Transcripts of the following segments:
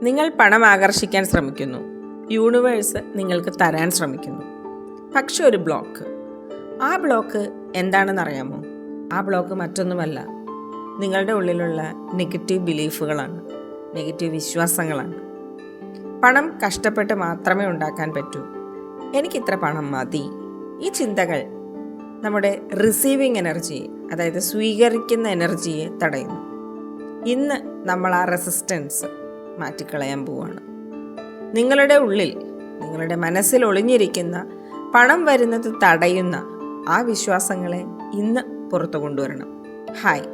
നിങ്ങൾ പണം ആകർഷിക്കാൻ ശ്രമിക്കുന്നു. യൂണിവേഴ്സ് നിങ്ങൾക്ക് തരാൻ ശ്രമിക്കുന്നു. പക്ഷെ ഒരു ബ്ലോക്ക്. ആ ബ്ലോക്ക് എന്താണെന്ന് അറിയാമോ? ആ ബ്ലോക്ക് മറ്റൊന്നുമല്ല, നിങ്ങളുടെ ഉള്ളിലുള്ള നെഗറ്റീവ് ബിലീഫുകളാണ്, നെഗറ്റീവ് വിശ്വാസങ്ങളാണ്. പണം കഷ്ടപ്പെട്ട് മാത്രമേ ഉണ്ടാക്കാൻ പറ്റൂ. എനിക്കിത്ര പണം മതി. ഈ ചിന്തകൾ നമ്മുടെ റിസീവിങ് എനർജിയെ, അതായത് സ്വീകരിക്കുന്ന എനർജിയെ തടയുന്നു. ഇന്ന് നമ്മൾ ആ റെസിസ്റ്റൻസ് മാറ്റിക്കളയാൻ പോവുകയാണ്. നിങ്ങളുടെ ഉള്ളിൽ, നിങ്ങളുടെ മനസ്സിൽ ഒളിഞ്ഞിരിക്കുന്ന പണം വരുന്നത് തടയുന്ന ആ വിശ്വാസങ്ങളെ ഇന്ന് പുറത്തു കൊണ്ടുവരണം. ഹായ്,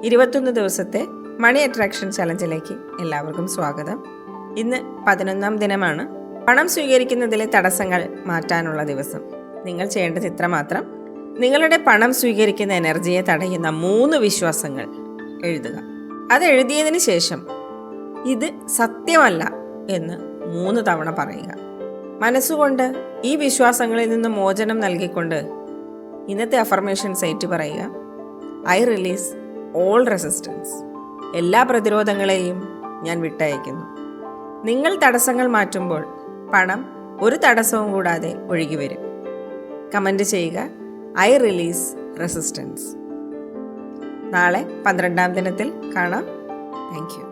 21 ദിവസത്തെ മണി അട്രാക്ഷൻ ചലഞ്ചിലേക്ക് എല്ലാവർക്കും സ്വാഗതം. ഇന്ന് 11ാം ദിനമാണ്. പണം സ്വീകരിക്കുന്നതിലെ തടസ്സങ്ങൾ മാറ്റാനുള്ള ദിവസം. നിങ്ങൾ ചെയ്യേണ്ടത് ഇത്രമാത്രം: നിങ്ങളുടെ പണം സ്വീകരിക്കുന്ന എനർജിയെ തടയുന്ന 3 വിശ്വാസങ്ങൾ എഴുതുക. അത് എഴുതിയതിന് ശേഷം ഇത് സത്യമല്ല എന്ന് 3 തവണ പറയുക. മനസ്സുകൊണ്ട് ഈ വിശ്വാസങ്ങളിൽ നിന്ന് മോചനം നൽകിക്കൊണ്ട് ഇന്നത്തെ അഫർമേഷൻസ് ഏറ്റു പറയുക. I release all resistance. എല്ലാ പ്രതിരോധങ്ങളെയും ഞാൻ വിട്ടയക്കുന്നു. നിങ്ങൾ തടസ്സങ്ങൾ മാറ്റുമ്പോൾ പണം ഒരു തടസ്സവും കൂടാതെ ഒഴുകി വരും. കമൻറ്റ് ചെയ്യുക, ഐ റിലീസ് റെസിസ്റ്റൻസ്. നാളെ 12ാം ദിനത്തിൽ കാണാം. Thank you.